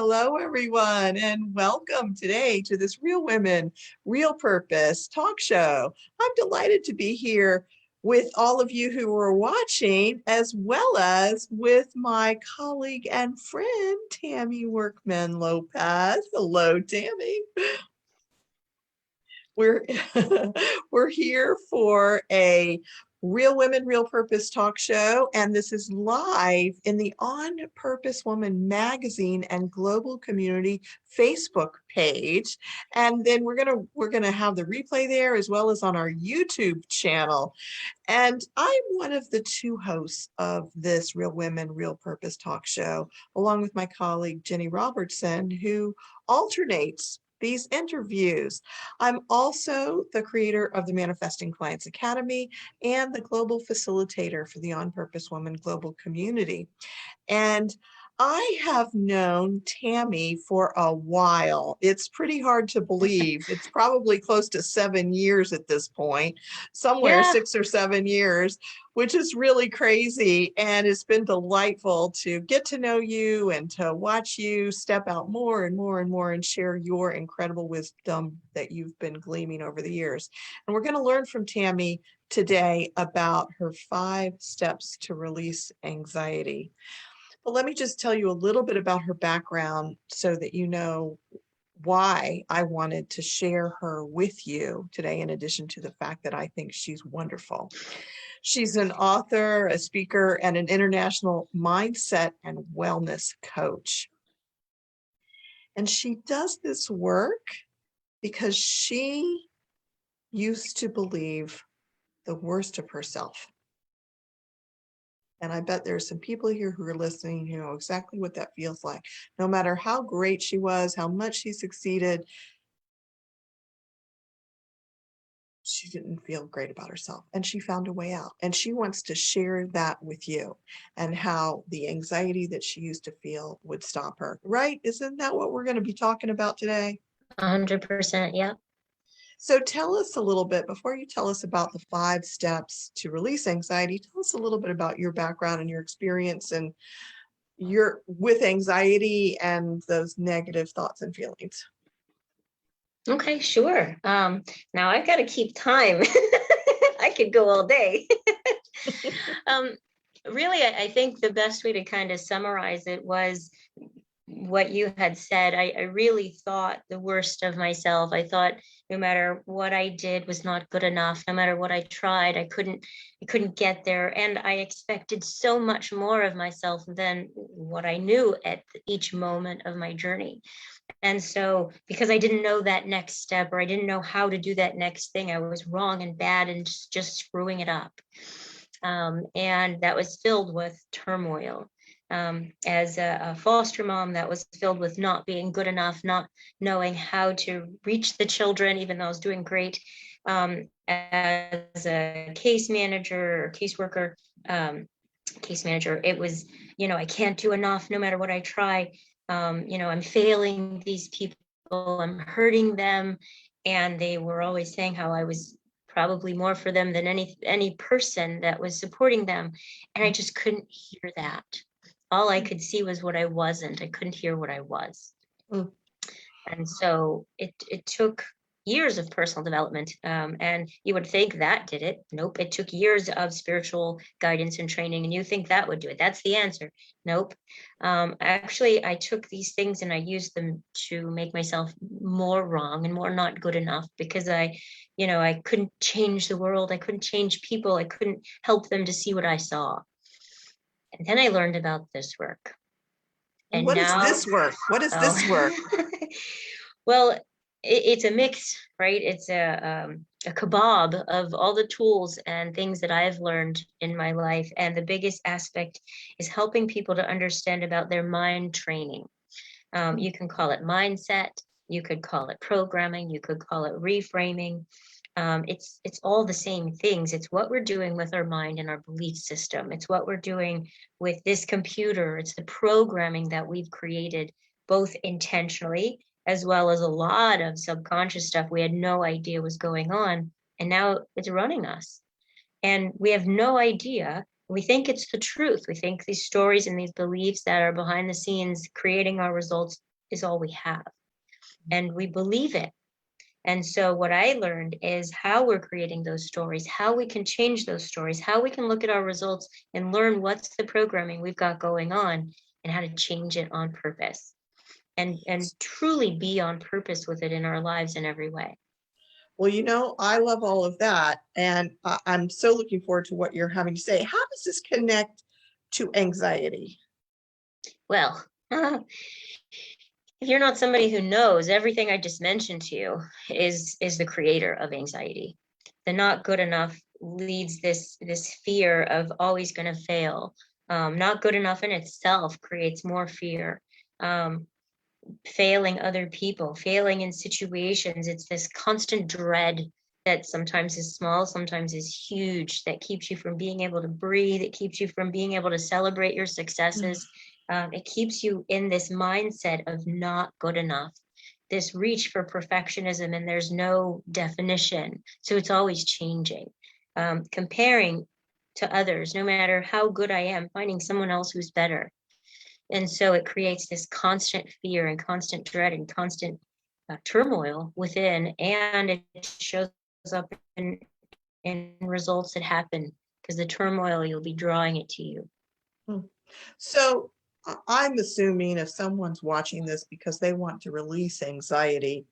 Hello, everyone, and welcome today to this Real Women, Real Purpose talk show. I'm delighted to be here with all of you who are watching, as well as with my colleague and friend, Tammy Workman-Lopez. Hello, Tammy. We're we're here for a Real Women, Real Purpose talk show, and this is live in the On Purpose Woman magazine and global community Facebook page. And then we're gonna have the replay there as well as on our YouTube channel. And I'm one of the two hosts of this Real Women, Real Purpose talk show, along with my colleague Jenny Robertson, who alternates these interviews. I'm also the creator of the Manifesting Clients Academy and the global facilitator for the On Purpose Woman global community. And I have known Tammy for a while. It's pretty hard to believe. It's probably close to 7 years at this point, somewhere Yeah. 6 or 7 years, which is really crazy. And it's been delightful to get to know you and to watch you step out more and more and more and share your incredible wisdom that you've been gleaming over the years. And we're going to learn from Tammy today about her 5 steps to release anxiety. But let me just tell you a little bit about her background so that you know why I wanted to share her with you today, in addition to the fact that I think she's wonderful. She's an author, a speaker, and an international mindset and wellness coach. And she does this work because she used to believe the worst of herself. And I bet there's some people here who are listening who know exactly what that feels like. No matter how great she was, how much she succeeded, she didn't feel great about herself. And she found a way out. And she wants to share that with you and how the anxiety that she used to feel would stop her. Right? Isn't that what we're going to be talking about today? 100%. Yeah. So tell us a little bit, before you tell us about the 5 steps to release anxiety, tell us a little bit about your background and your experience and your with anxiety and those negative thoughts and feelings. Okay, sure. Now I've got to keep time. I could go all day. um, really, I think the best way to kind of summarize it was what you had said. I really thought the worst of myself. I thought no matter what I did was not good enough. No matter what I tried, I couldn't get there. And I expected so much more of myself than what I knew at each moment of my journey. And so because I didn't know that next step, or I didn't know how to do that next thing, I was wrong and bad and just screwing it up. And that was filled with turmoil. As a foster mom, that was filled with not being good enough, not knowing how to reach the children, even though I was doing great. As a case manager or caseworker, case manager, it was, I can't do enough no matter what I try. I'm failing these people, I'm hurting them. And they were always saying how I was probably more for them than any person that was supporting them. And I just couldn't hear that. All I could see was what I wasn't. I couldn't hear what I was. Mm. And so it took years of personal development. And you would think that did it. Nope. It took years of spiritual guidance and training, and you think that would do it. That's the answer. Nope. Actually, I took these things and I used them to make myself more wrong and more not good enough, because I couldn't change the world. I couldn't change people. I couldn't help them to see what I saw. And then I learned about this work. And what is this work? What is this work? Well, it's a mix, right? It's a kebab of all the tools and things that I've learned in my life. And the biggest aspect is helping people to understand about their mind training. You can call it mindset. You could call it programming. You could call it reframing. It's all the same things. It's what we're doing with our mind and our belief system. It's what we're doing with this computer. It's the programming that we've created, both intentionally as well as a lot of subconscious stuff we had no idea was going on. And now it's running us. And we have no idea. We think it's the truth. We think these stories and these beliefs that are behind the scenes creating our results is all we have, and we believe it. And so what I learned is how we're creating those stories, how we can change those stories, how we can look at our results and learn what's the programming we've got going on and how to change it on purpose, and truly be on purpose with it in our lives in every way. Well, I love all of that. And I'm so looking forward to what you're having to say. How does this connect to anxiety? Well, if you're not somebody who knows, everything I just mentioned to you is the creator of anxiety. The not good enough leads this fear of always going to fail. Not good enough in itself creates more fear. Failing other people, failing in situations, it's this constant dread that sometimes is small, sometimes is huge, that keeps you from being able to breathe. It keeps you from being able to celebrate your successes. It keeps you in this mindset of not good enough, this reach for perfectionism, and there's no definition. So it's always changing. Comparing to others, no matter how good I am, finding someone else who's better. And so it creates this constant fear and constant dread and constant turmoil within, and it shows up in results that happen because the turmoil, you'll be drawing it to you. So I'm assuming if someone's watching this because they want to release anxiety,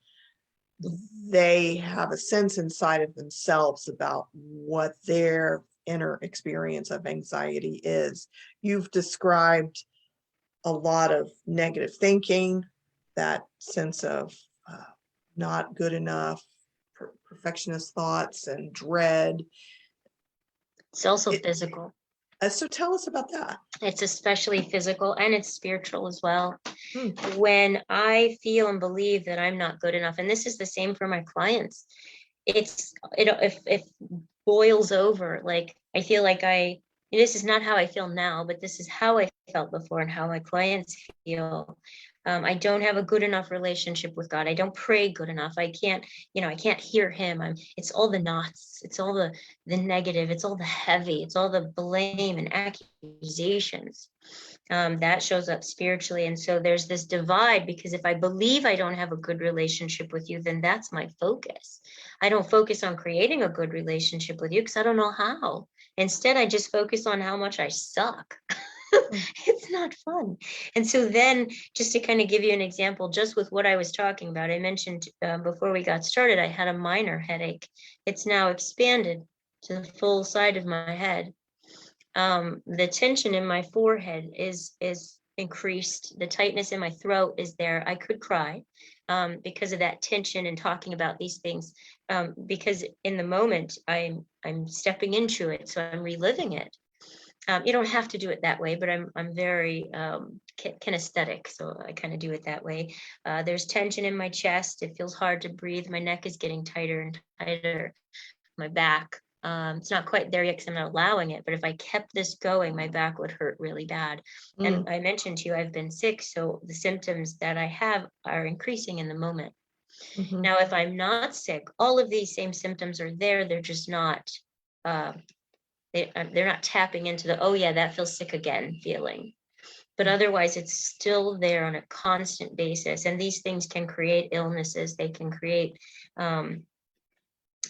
they have a sense inside of themselves about what their inner experience of anxiety is. You've described a lot of negative thinking, that sense of not good enough, perfectionist thoughts and dread. It's also physical. So tell us about that. It's especially physical, and it's spiritual as well. Hmm. When I feel and believe that I'm not good enough, and this is the same for my clients, it boils over. Like, I feel like this is not how I feel now, but this is how I felt before and how my clients feel. I don't have a good enough relationship with God. I don't pray good enough. I can't hear him. It's all the knots. It's all the negative. It's all the heavy. It's all the blame and accusations. That shows up spiritually. And so there's this divide, because if I believe I don't have a good relationship with you, then that's my focus. I don't focus on creating a good relationship with you because I don't know how. Instead, I just focus on how much I suck. It's not fun. And so then, just to kind of give you an example, just with what I was talking about, I mentioned before we got started, I had a minor headache. It's now expanded to the full side of my head. The tension in my forehead is increased. The tightness in my throat is there. I could cry because of that tension and talking about these things, because in the moment I'm stepping into it, so I'm reliving it. You don't have to do it that way, but I'm very kinesthetic, so I kind of do it that way. There's tension in my chest. It feels hard to breathe. My neck is getting tighter and tighter. My back. It's not quite there yet because I'm not allowing it, but if I kept this going, my back would hurt really bad. And I mentioned to you, I've been sick, so the symptoms that I have are increasing in the moment. Now, if I'm not sick, all of these same symptoms are there. They're just not, they're not tapping into the, oh yeah, that feels sick again feeling. But otherwise, it's still there on a constant basis. And these things can create illnesses. They can create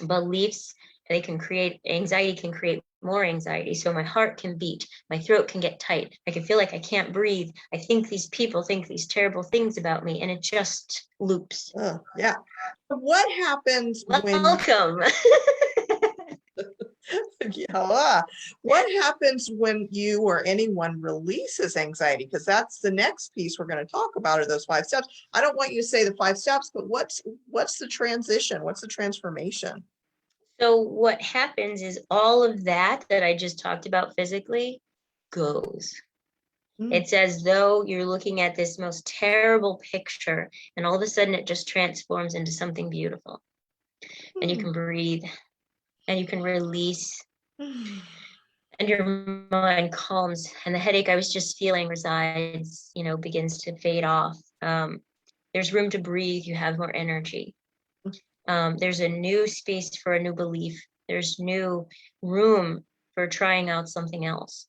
beliefs. They can create anxiety, can create more anxiety. So my heart can beat, my throat can get tight. I can feel like I can't breathe. I think these people think these terrible things about me, and it just loops. Yeah. What happens when... Welcome. Yeah. What happens when you or anyone releases anxiety? Because that's the next piece we're going to talk about, are those 5 steps. I don't want you to say the 5 steps, but what's the transition? What's the transformation? So what happens is all of that I just talked about physically goes. It's as though you're looking at this most terrible picture, and all of a sudden it just transforms into something beautiful. And you can breathe, and you can release, and your mind calms, and the headache I was just feeling resides, begins to fade off. There's room to breathe. You have more energy. There's a new space for a new belief. There's new room for trying out something else.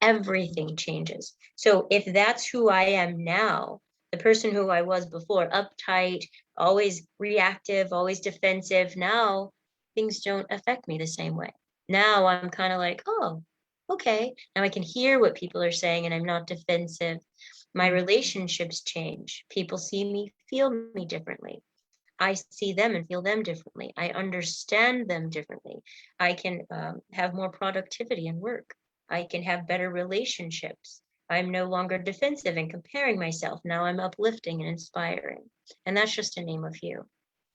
Everything changes. So if that's who I am now, The person who I was before, uptight, always reactive, always defensive. Now things don't affect me the same way. Now I'm kind of like, oh, okay. Now I can hear what people are saying and I'm not defensive. My relationships change. People see me, feel me differently. I see them and feel them differently. I understand them differently. I can have more productivity in work. I can have better relationships. I'm no longer defensive and comparing myself. Now I'm uplifting and inspiring. And that's just to name a few.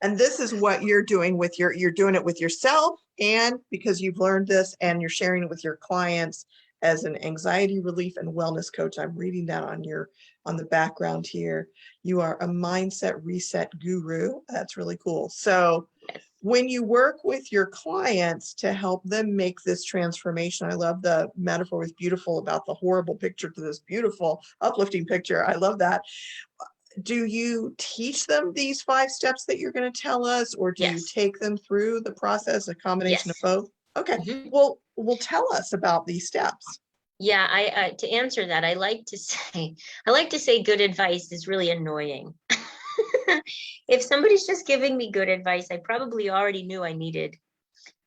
And this is what you're doing with you're doing it with yourself, and because you've learned this and you're sharing it with your clients as an anxiety relief and wellness coach. I'm reading that on the background here. You are a mindset reset guru. That's really cool. So Yes. when you work with your clients to help them make this transformation, I love the metaphor was beautiful about the horrible picture to this beautiful uplifting picture. I love that. Do you teach them these 5 steps that you're going to tell us, or do you Yes. take them through the process, a combination of Yes. both? Okay, Mhm. well, tell us about these steps. Yeah, I to answer that, I like to say good advice is really annoying. If somebody's just giving me good advice, I probably already knew I needed.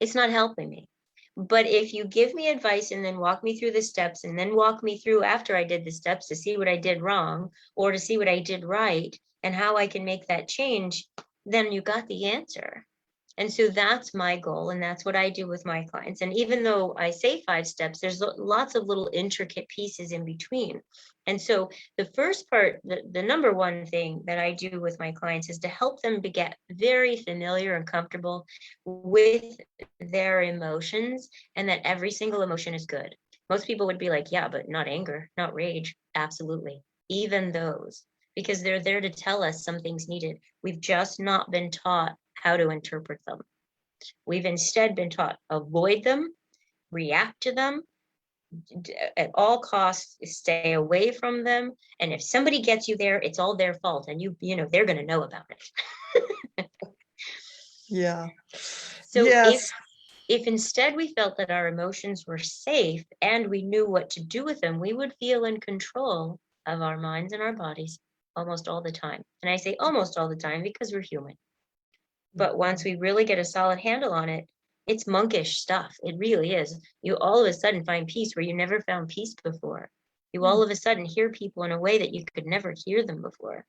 It's not helping me. But if you give me advice and then walk me through the steps and then walk me through after I did the steps to see what I did wrong or to see what I did right and how I can make that change, then you got the answer. And so that's my goal. And that's what I do with my clients. And even though I say 5 steps, there's lots of little intricate pieces in between. And so the first part, the number one thing that I do with my clients is to help them to get very familiar and comfortable with their emotions and that every single emotion is good. Most people would be like, yeah, but not anger, not rage. Absolutely. Even those, because they're there to tell us something's needed. We've just not been taught how to interpret them. We've instead been taught avoid them, react to them, at all costs stay away from them. And if somebody gets you there, it's all their fault. And you know, they're going to know about it. Yeah. So Yes. if instead we felt that our emotions were safe and we knew what to do with them, we would feel in control of our minds and our bodies almost all the time. And I say almost all the time because we're human. But once we really get a solid handle on it, it's monkish stuff. It really is. You all of a sudden find peace where you never found peace before. You all of a sudden hear people in a way that you could never hear them before.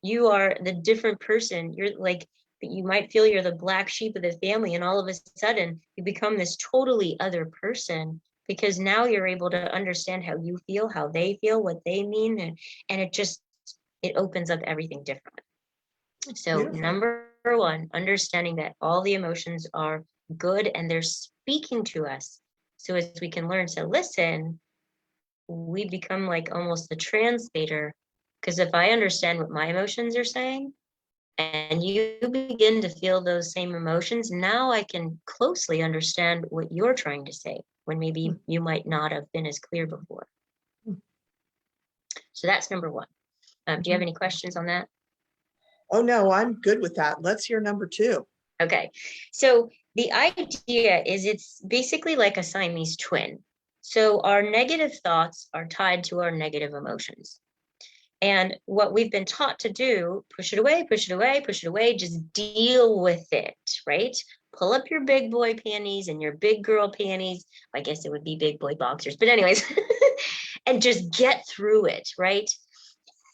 You are the different person. You're like, you might feel you're the black sheep of the family, and all of a sudden you become this totally other person because now you're able to understand how you feel, how they feel, what they mean, and it opens up everything differently. So Beautiful. number one, understanding that all the emotions are good and they're speaking to us. So as we can learn to listen, we become like almost the translator. Because if I understand what my emotions are saying, and you begin to feel those same emotions, now I can closely understand what you're trying to say when maybe you might not have been as clear before. So that's number one. Do you have any questions on that? Oh, no, I'm good with that. Let's hear number 2. Okay, so the idea is it's basically like a Siamese twin. So our negative thoughts are tied to our negative emotions. And what we've been taught to do, push it away, push it away, push it away, just deal with it, right? Pull up your big boy panties and your big girl panties. I guess it would be big boy boxers, but anyways, and just get through it, right?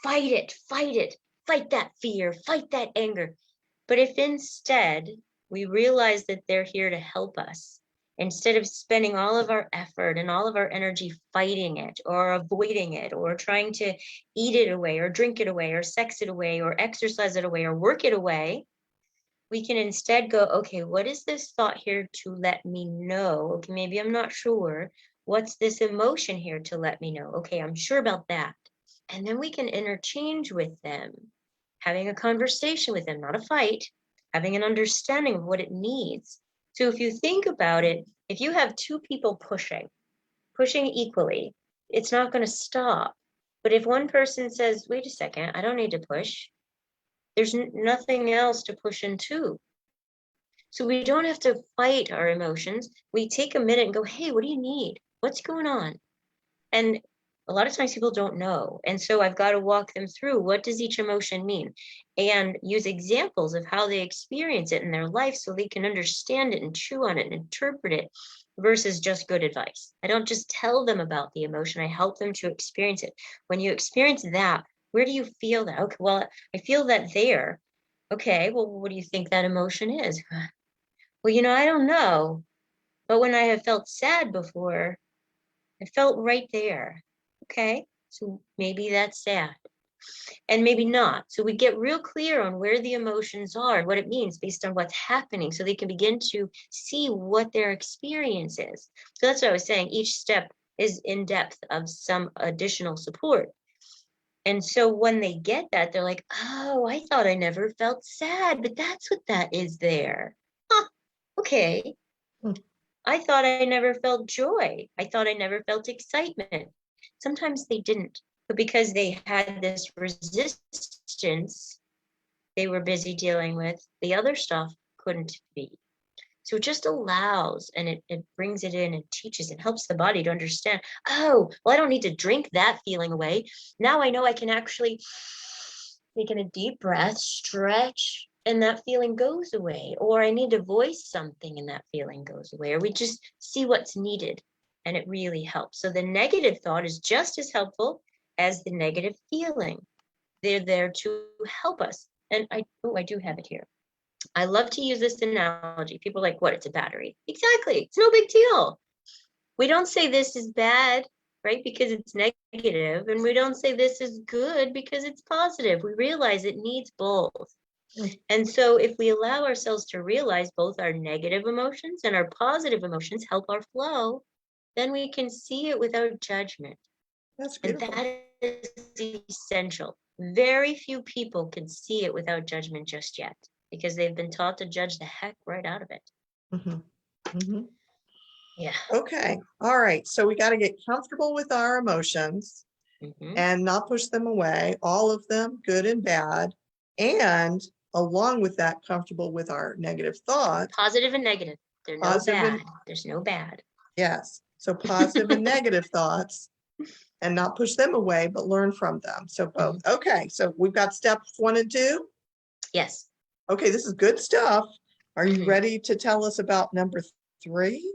Fight it, fight that fear, fight that anger. But if instead we realize that they're here to help us, instead of spending all of our effort and all of our energy fighting it or avoiding it or trying to eat it away or drink it away or sex it away or exercise it away or work it away, we can instead go, okay, what is this thought here to let me know? Okay, maybe I'm not sure. What's this emotion here to let me know? Okay, I'm sure about that. And then we can interchange with them, having a conversation with them, not a fight, having an understanding of what it needs. So if you think about it, if you have 2 people pushing equally, it's not going to stop. But if one person says, wait a second, I don't need to push, there's nothing else to push into. So we don't have to fight our emotions. We take a minute and go, hey, what do you need? What's going on? And a lot of times people don't know. And so I've got to walk them through, what does each emotion mean? And use examples of how they experience it in their life so they can understand it and chew on it and interpret it, versus just good advice. I don't just tell them about the emotion, I help them to experience it. When you experience that, where do you feel that? Okay, well, I feel that there. Okay, well, what do you think that emotion is? Well, I don't know. But when I have felt sad before, I felt right there. Okay, so maybe that's sad. And maybe not. So we get real clear on where the emotions are and what it means based on what's happening, so they can begin to see what their experience is. So that's what I was saying. Each step is in depth of some additional support. And so when they get that, they're like, oh, I thought I never felt sad, but that's what that is there. Huh, okay. Hmm. I thought I never felt joy. I thought I never felt excitement. Sometimes they didn't, but because they had this resistance they were busy dealing with, the other stuff couldn't be. So it just allows, and it brings it in and teaches and helps the body to understand, oh, well, I don't need to drink that feeling away. Now I know I can actually take in a deep breath, stretch, and that feeling goes away. Or I need to voice something and that feeling goes away. Or we just see what's needed, and it really helps. So the negative thought is just as helpful as the negative feeling. They're there to help us. And I do have it here. I love to use this analogy. People are like, what? It's a battery. Exactly. It's no big deal. We don't say this is bad, right? Because it's negative. And we don't say this is good because it's positive. We realize it needs both. And so if we allow ourselves to realize both our negative emotions and our positive emotions help our flow, then we can see it without judgment. That's And beautiful. that is essential. Very few people can see it without judgment just yet, because they've been taught to judge the heck right out of it. Mhm. Mhm. Yeah. Okay. All right. So we got to get comfortable with our emotions Mhm. and not push them away, all of them, good and bad. And along with that, comfortable with our negative thoughts, Positive and negative. There's no positive and bad. There's no bad. yes. So positive and negative thoughts and not push them away, but learn from them. So both. Okay. So we've got steps 1 and 2. Yes. Okay. This is good stuff. Are you Mhm. ready to tell us about number 3?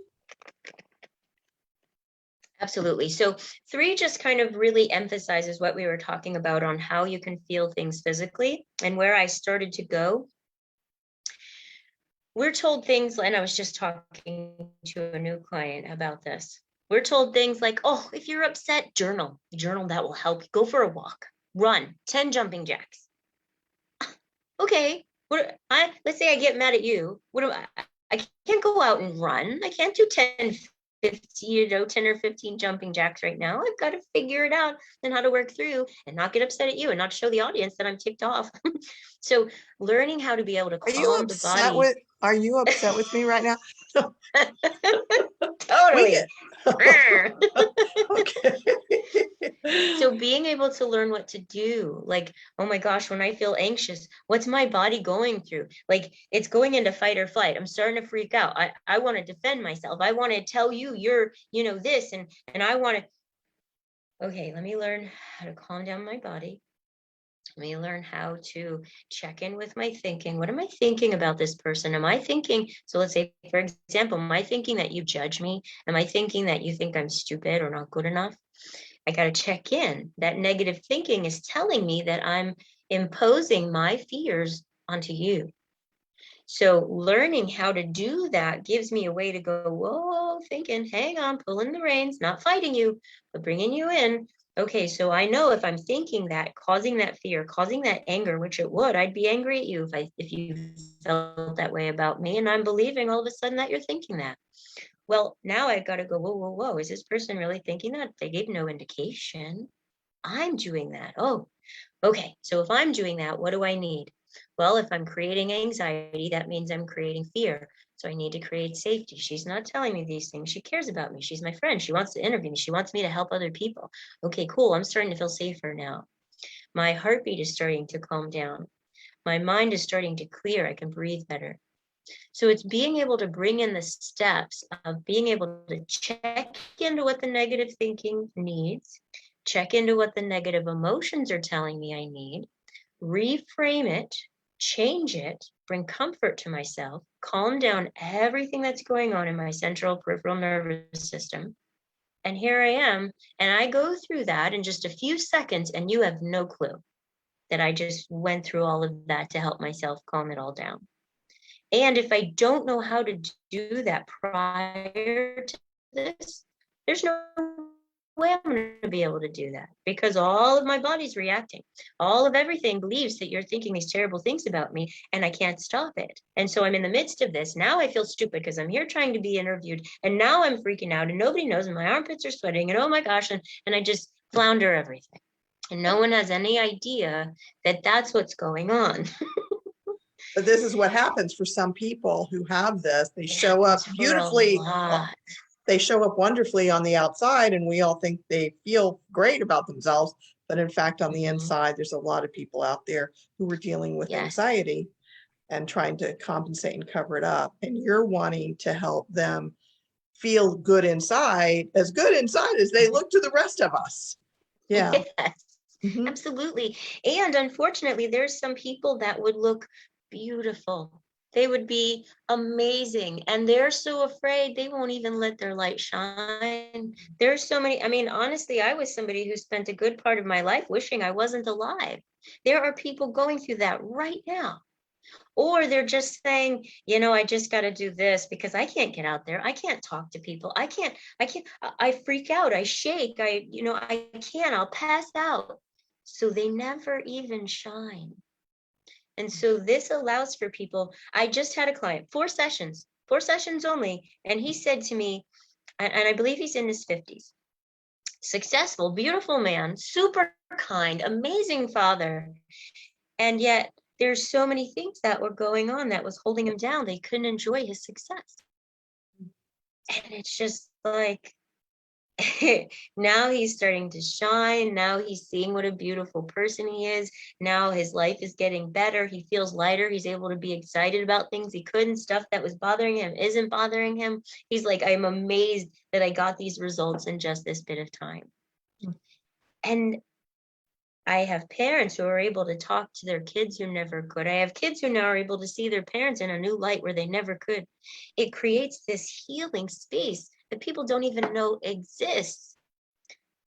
Absolutely. So 3 just kind of really emphasizes what we were talking about on how you can feel things physically, and where I started to go. We're told things, and I was just talking to a new client about this. We're told things like, oh, if you're upset, journal. Journal, that will help. Go for a walk. Run 10 jumping jacks. Okay. Let's say I get mad at you. What do I can't go out and run. I can't do 10, 50, 10 or 15 jumping jacks right now. I've got to figure it out and how to work through and not get upset at you and not show the audience that I'm ticked off. So learning how to be able to calm the body. Are you upset with me right now? We Totally. get okay. So being able to learn what to do, like, oh my gosh, when I feel anxious, what's my body going through? Like, it's going into fight or flight. I'm starting to freak out. I want to defend myself. I want to tell you you're, this, and I want to, okay, let me learn how to calm down my body. Let me learn how to check in with my thinking. What am I thinking about this person? Am I thinking, so let's say, for example, am I thinking that you judge me? Am I thinking that you think I'm stupid or not good enough? I got to check in. That negative thinking is telling me that I'm imposing my fears onto you. So learning how to do that gives me a way to go, whoa, thinking, hang on, pulling the reins, not fighting you, but bringing you in. Okay, so I know if I'm thinking that, causing that fear, causing that anger, which it would, I'd be angry at you if you felt that way about me, and I'm believing all of a sudden that you're thinking that. Well, now I've got to go, whoa, whoa, whoa, is this person really thinking that? They gave no indication. I'm doing that. Oh, okay. So if I'm doing that, what do I need? Well, if I'm creating anxiety, that means I'm creating fear. So I need to create safety. She's not telling me these things. She cares about me. She's my friend. She wants to interview me. She wants me to help other people. Okay, cool. I'm starting to feel safer now. My heartbeat is starting to calm down. My mind is starting to clear. I can breathe better. So it's being able to bring in the steps of being able to check into what the negative thinking needs, check into what the negative emotions are telling me I need, reframe it, change it, bring comfort to myself, calm down everything that's going on in my central peripheral nervous system. And here I am, and I go through that in just a few seconds, and you have no clue that I just went through all of that to help myself calm it all down. And if I don't know how to do that prior to this, there's no way I'm going to be able to do that, because all of my body's reacting. All of everything believes that you're thinking these terrible things about me, and I can't stop it. And so I'm in the midst of this. Now I feel stupid because I'm here trying to be interviewed, and now I'm freaking out, and nobody knows, and my armpits are sweating, and oh my gosh, and I just flounder everything. And no one has any idea that that's what's going on. But this is what happens for some people who have this. They show up beautifully. They show up wonderfully on the outside, and we all think they feel great about themselves. But in fact, on the inside, there's a lot of people out there who are dealing with anxiety and trying to compensate and cover it up. And you're wanting to help them feel good inside as they look to the rest of us. Yeah. Yes, absolutely. And unfortunately, there's some people that would look beautiful. They would be amazing, and they're so afraid they won't even let their light shine. There's so many. I mean, honestly, I was somebody who spent a good part of my life wishing I wasn't alive. There are people going through that right now. Or they're just saying, I just got to do this because I can't get out there. I can't talk to people. I freak out. I shake. I can't, I'll pass out. So they never even shine. And so this allows for people. I just had a client, 4 sessions only. And he said to me, and I believe he's in his 50s, successful, beautiful man, super kind, amazing father. And yet there's so many things that were going on that was holding him down. They couldn't enjoy his success. And it's just like, now he's starting to shine. Now he's seeing what a beautiful person he is. Now his life is getting better. He feels lighter. He's able to be excited about things he couldn't. Stuff that was bothering him isn't bothering him. He's like, I'm amazed that I got these results in just this bit of time. And I have parents who are able to talk to their kids who never could. I have kids who now are able to see their parents in a new light where they never could. It creates this healing space that people don't even know exists.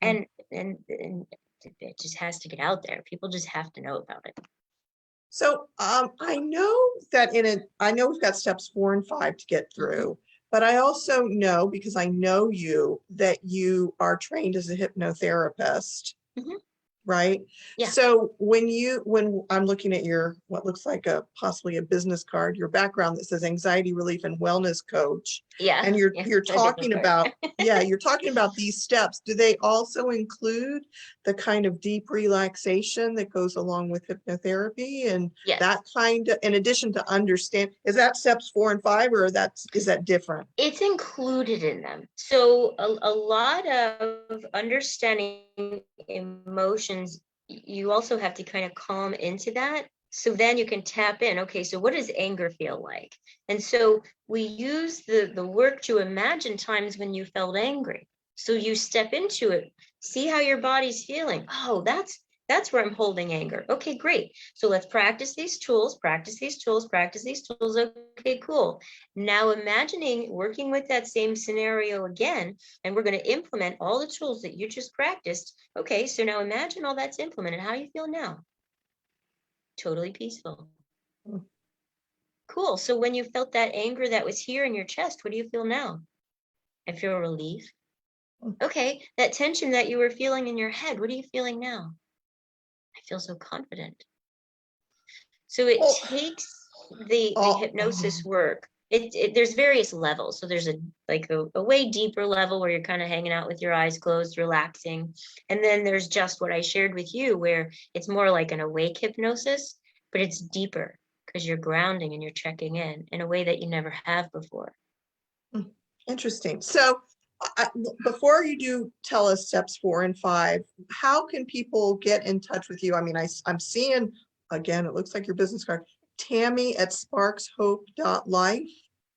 And it just has to get out there. People just have to know about it. So I know that I know we've got steps 4 and 5 to get through, but I also know, because I know you, that you are trained as a hypnotherapist. Right? Yeah. So when I'm looking at your, what looks like possibly a business card, your background that says anxiety relief and wellness coach. Yeah. And you're talking about, you're talking about these steps. Do they also include the kind of deep relaxation that goes along with hypnotherapy and that kind of, in addition to understand, is that steps 4 and 5, or is that different? It's included in them. So a lot of understanding emotions, you also have to kind of calm into that. So then you can tap in, okay, so what does anger feel like? And so we use the work to imagine times when you felt angry. So you step into it, see how your body's feeling. Oh, that's where I'm holding anger. Okay, great. So let's practice these tools, practice these tools, practice these tools. Okay, cool. Now imagining working with that same scenario again, and we're going to implement all the tools that you just practiced. Okay, so now imagine all that's implemented. How do you feel now? Totally peaceful. Cool. So when you felt that anger that was here in your chest, what do you feel now? I feel relief. Okay, that tension that you were feeling in your head, what are you feeling now? I feel so confident. So it takes the hypnosis work. There's various levels. So there's a way deeper level where you're kind of hanging out with your eyes closed, relaxing. And then there's just what I shared with you, where it's more like an awake hypnosis, but it's deeper because you're grounding and you're checking in a way that you never have before. Interesting. So before you do tell us steps 4 and 5, how can people get in touch with you? I mean, I'm seeing, again, it looks like your business card, Tammy at sparkshope.life.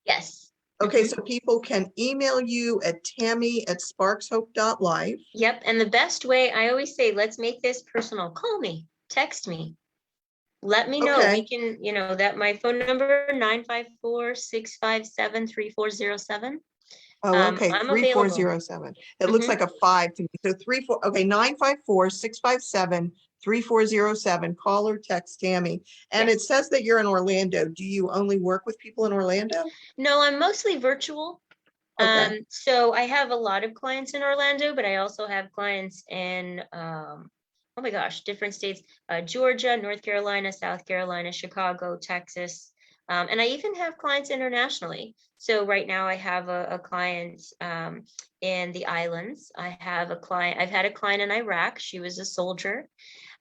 Yes. Okay, so people can email you at tammy@sparkshope.life. Yep. And the best way, I always say, let's make this personal. Call me, text me. Let me know. We Okay. can, that my phone number, 954-657-3407. Oh, okay, I'm available. 3407. It looks Mhm. like a 5 to me. So 34, okay, 954-657-3407. Call or text Tammy. And it Yes. says that you're in Orlando. Do you only work with people in Orlando? No, I'm mostly virtual. Okay. So I have a lot of clients in Orlando, but I also have clients in, oh my gosh, different states, Georgia, North Carolina, South Carolina, Chicago, Texas. And I even have clients internationally. So right now I have a client in the islands. I've had a client in Iraq. She was a soldier.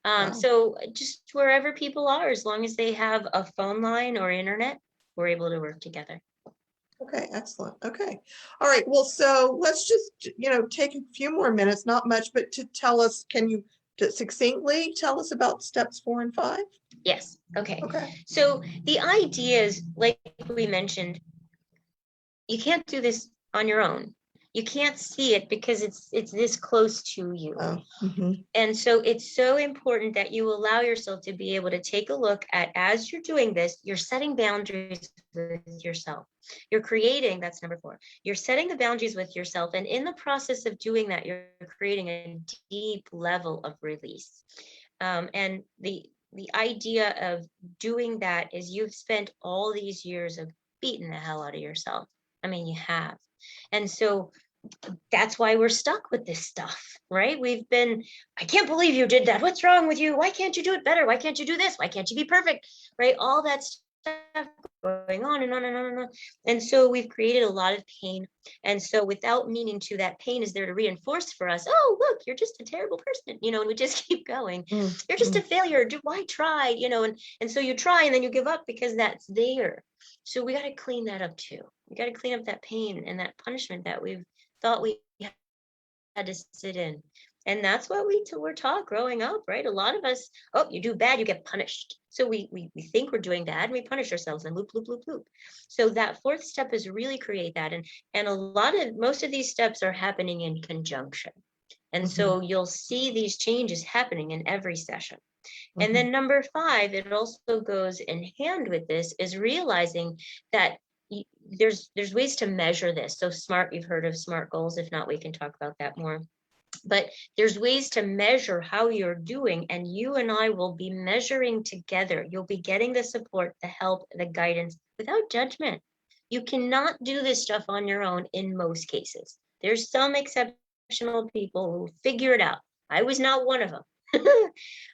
Wow. So just wherever people are, as long as they have a phone line or internet, we're able to work together. Okay, excellent. Okay. All right. Well, so let's just, take a few more minutes, not much, but to tell us, can you succinctly tell us about steps 4 and 5? Yes. Okay. Okay. So the idea is, like we mentioned, you can't do this on your own. You can't see it because it's this close to you. Oh, mhm. And so it's so important that you allow yourself to be able to take a look at, as you're doing this, you're setting boundaries with yourself. You're creating, that's number 4. You're setting the boundaries with yourself. And in the process of doing that, you're creating a deep level of release. And the idea of doing that is you've spent all these years of beating the hell out of yourself. I mean, you have. And so that's why we're stuck with this stuff, right? I can't believe you did that. What's wrong with you? Why can't you do it better? Why can't you do this? Why can't you be perfect? Right? All that stuff going on and on and on and on. And so we've created a lot of pain. And so without meaning to, that pain is there to reinforce for us, oh, look, you're just a terrible person, and we just keep going. You're just a failure. Why try? And so you try and then you give up because that's there. So we got to clean that up too. We got to clean up that pain and that punishment that we've thought we had to sit in. And that's what we're taught growing up, right? A lot of us, oh, you do bad, you get punished. So we think we're doing bad and we punish ourselves and loop, loop, loop, loop. So that 4th step is really create that. And most of these steps are happening in conjunction. And so you'll see these changes happening in every session. And then number 5, it also goes in hand with this, is realizing that there's ways to measure this. So SMART, you've heard of SMART goals. If not, we can talk about that more. But there's ways to measure how you're doing, and you and I will be measuring together. You'll be getting the support, the help, the guidance without judgment. You cannot do this stuff on your own in most cases. There's some exceptional people who figure it out. I was not one of them.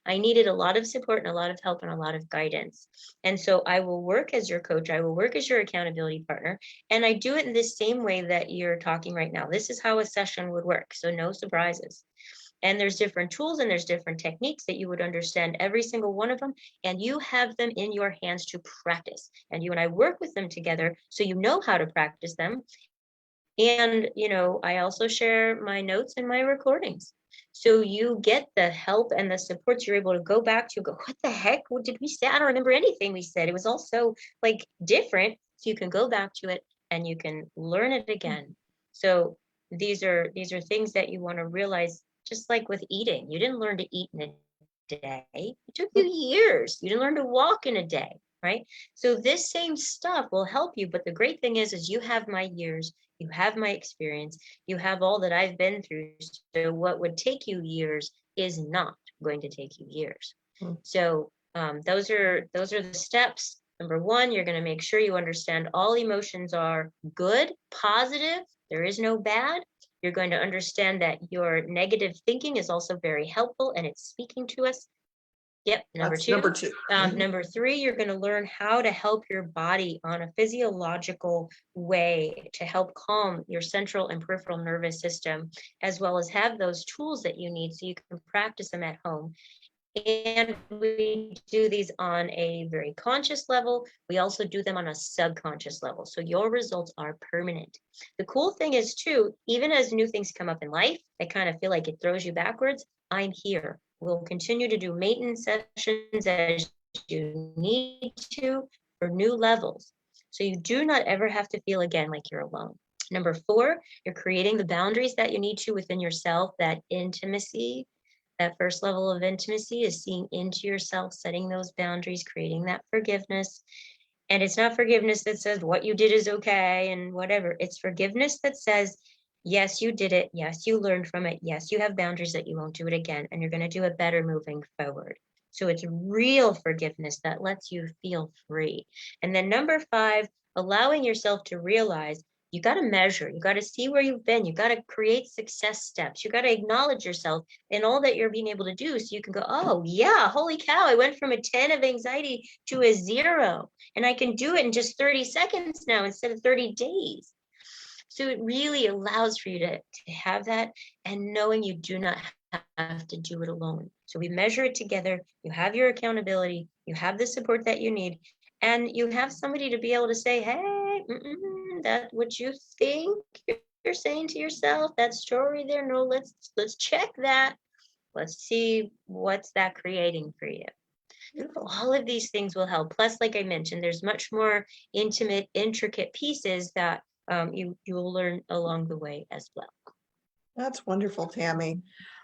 I needed a lot of support and a lot of help and a lot of guidance. And so I will work as your coach. I will work as your accountability partner. And I do it in the same way that you're talking right now. This is how a session would work. So no surprises. And there's different tools and there's different techniques that you would understand every single one of them. And you have them in your hands to practice. And you and I work with them together so you know how to practice them. And, I also share my notes and my recordings. So you get the help and the supports you're able to go back to, what the heck? What did we say? I don't remember anything we said. It was all so different. So you can go back to it and you can learn it again. So these are things that you want to realize, just like with eating. You didn't learn to eat in a day. It took you years. You didn't learn to walk in a day, right? So this same stuff will help you. But the great thing is you have my years. You have my experience, you have all that I've been through. So what would take you years is not going to take you years. So those are the steps. Number 1, you're going to make sure you understand all emotions are good, positive. There is no bad. You're going to understand that your negative thinking is also very helpful and it's speaking to us. Yep, number 2. Number 3, you're going to learn how to help your body on a physiological way to help calm your central and peripheral nervous system, as well as have those tools that you need so you can practice them at home. And we do these on a very conscious level. We also do them on a subconscious level. So your results are permanent. The cool thing is too, even as new things come up in life, that kind of feel like it throws you backwards, I'm here. We'll continue to do maintenance sessions as you need to for new levels. So you do not ever have to feel again like you're alone. Number 4, you're creating the boundaries that you need to within yourself, that intimacy. That first level of intimacy is seeing into yourself, setting those boundaries, creating that forgiveness. And it's not forgiveness that says what you did is okay and whatever. It's forgiveness that says, yes, you did it. Yes, you learned from it. Yes, you have boundaries that you won't do it again, and you're going to do it better moving forward. So it's real forgiveness that lets you feel free. And then number 5, allowing yourself to realize you got to measure, you got to see where you've been, you got to create success steps, you got to acknowledge yourself and all that you're being able to do, so you can go, oh yeah, holy cow, I went from a 10 of anxiety to a 0, and I can do it in just 30 seconds now instead of 30 days. So it really allows for you to have that, and knowing you do not have to do it alone. So we measure it together, you have your accountability, you have the support that you need, and you have somebody to be able to say, hey, that what you think you're saying to yourself, that story there, no, let's check that. Let's see what's that creating for you. Beautiful. All of these things will help. Plus, like I mentioned, there's much more intimate, intricate pieces that you will learn along the way as well. That's wonderful, Tammy.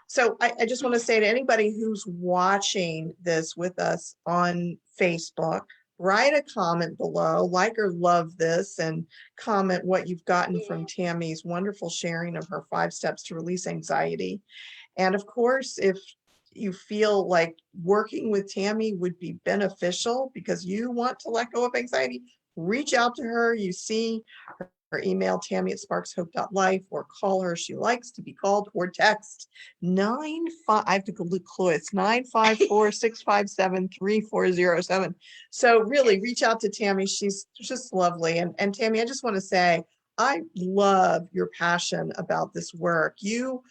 So I just want to say to anybody who's watching this with us on Facebook, write a comment below, like or love this, and comment what you've gotten from Tammy's wonderful sharing of her 5 steps to release anxiety. And of course, if you feel like working with Tammy would be beneficial because you want to let go of anxiety, reach out to her. You see her email, tammy@sparkshope.life, or call her. She likes to be called, or text 95, I have to go look close, 954-657-3407. So really reach out to Tammy. She's just lovely. And Tammy, I just want to say, I love your passion about this work. You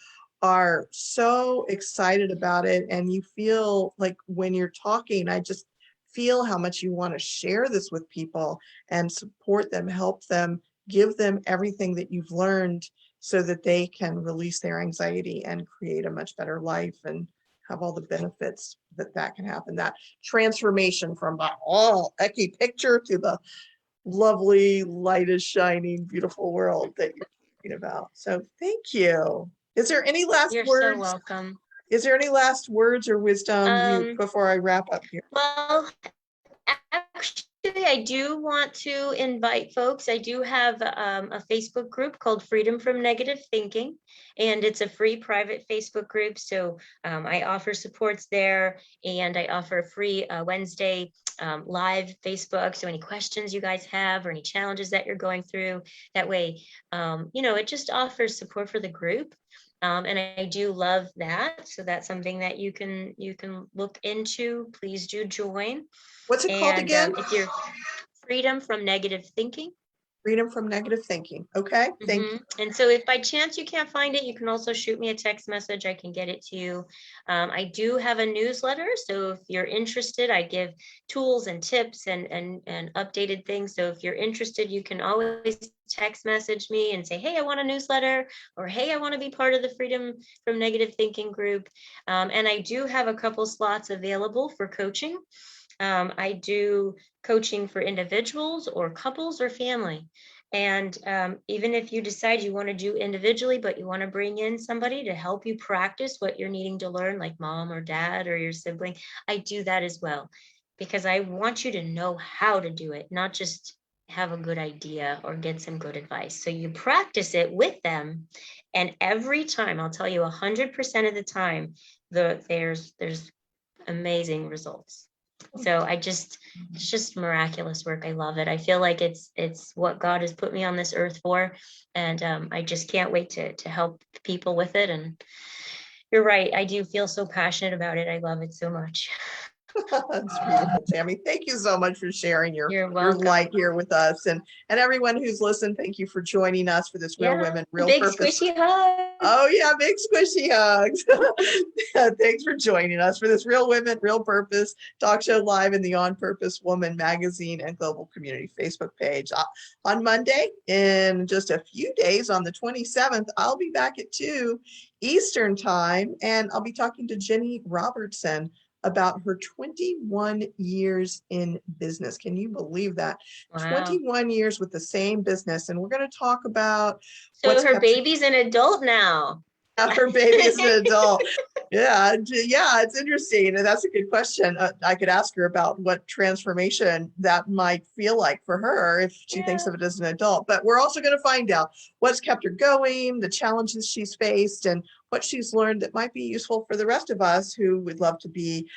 are so excited about it, and you feel like when you're talking, I just feel how much you want to share this with people and support them, help them, give them everything that you've learned so that they can release their anxiety and create a much better life and have all the benefits that can happen. That transformation from the icky picture to the lovely, light is shining, beautiful world that you're talking about. So thank you. Is there any last You're words? so welcome. Is there any last words or wisdom before I wrap up here? Well, actually, I do want to invite folks. I do have a Facebook group called Freedom from Negative Thinking, and it's a free private Facebook group. So I offer supports there, and I offer a free Wednesday live Facebook. So any questions you guys have or any challenges that you're going through, that way, it just offers support for the group. And I do love that. So that's something that you can look into. Please do join. What's it called again? If you're Freedom from Negative Thinking. Freedom from Negative Thinking. Okay, thank you. And so if by chance you can't find it, you can also shoot me a text message. I can get it to you. I do have a newsletter. So if you're interested, I give tools and tips and updated things. So if you're interested, you can always text message me and say, hey, I want a newsletter, or hey, I want to be part of the Freedom from Negative Thinking group. And I do have a couple slots available for coaching. I do coaching for individuals or couples or family. And even if you decide you want to do individually, but you want to bring in somebody to help you practice what you're needing to learn, like mom or dad or your sibling, I do that as well, because I want you to know how to do it, not just have a good idea or get some good advice. So you practice it with them. And every time, I'll tell you 100% of the time, there's amazing results. So it's just miraculous work. I love it. I feel like it's what God has put me on this earth for. And I just can't wait to help people with it. And you're right. I do feel so passionate about it. I love it so much. That's beautiful, Tammy. Thank you so much for sharing your light here with us, and everyone who's listened. Thank you for joining us for this Real Women, Real Purpose. Big squishy hug. Oh yeah, big squishy hugs. Thanks for joining us for this Real Women, Real Purpose talk show live in the On Purpose Woman magazine and global community Facebook page. On Monday, in just a few days, on the 27th, I'll be back at 2 Eastern time, and I'll be talking to Jenny Robertson about her 21 years in business. Can you believe that? Wow. 21 years with the same business. And we're going to talk about So what's her kept baby's an adult now. her baby as an adult. Yeah, yeah, it's interesting. And that's a good question. I could ask her about what transformation that might feel like for her if she thinks Yeah. of it as an adult. But we're also going to find out what's kept her going, the challenges she's faced, and what she's learned that might be useful for the rest of us who would love to be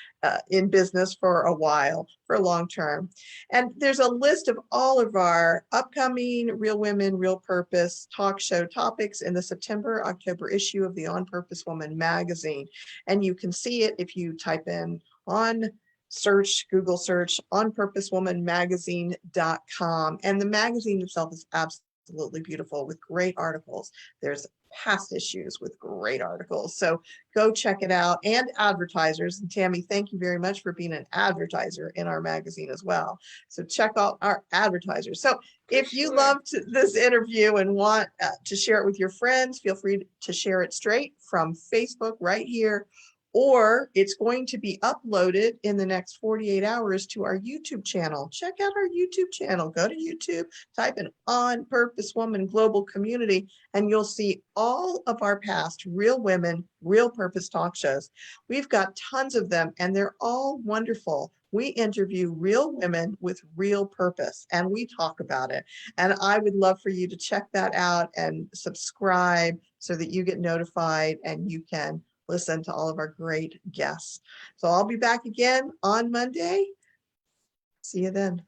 in business for a while, for long term. And there's a list of all of our upcoming Real Women, Real Purpose talk show topics in the September-October issue of the On Purpose Woman magazine. And you can see it if you type in on search, Google search, onpurposewomanmagazine.com. And the magazine itself is absolutely beautiful with great articles. There's past issues with great articles. So go check it out, and advertisers. And Tammy, thank you very much for being an advertiser in our magazine as well. So check out our advertisers. So if you Sure. loved this interview and want to share it with your friends, feel free to share it straight from Facebook right here, or it's going to be uploaded in the next 48 hours to our YouTube channel. Check out our YouTube channel. Go to YouTube, type in On Purpose Woman Global Community, and you'll see all of our past Real Women, Real Purpose talk shows. We've got tons of them, and they're all wonderful. We interview real women with real purpose, and we talk about it. And I would love for you to check that out and subscribe so that you get notified and you can listen to all of our great guests. So I'll be back again on Monday. See you then.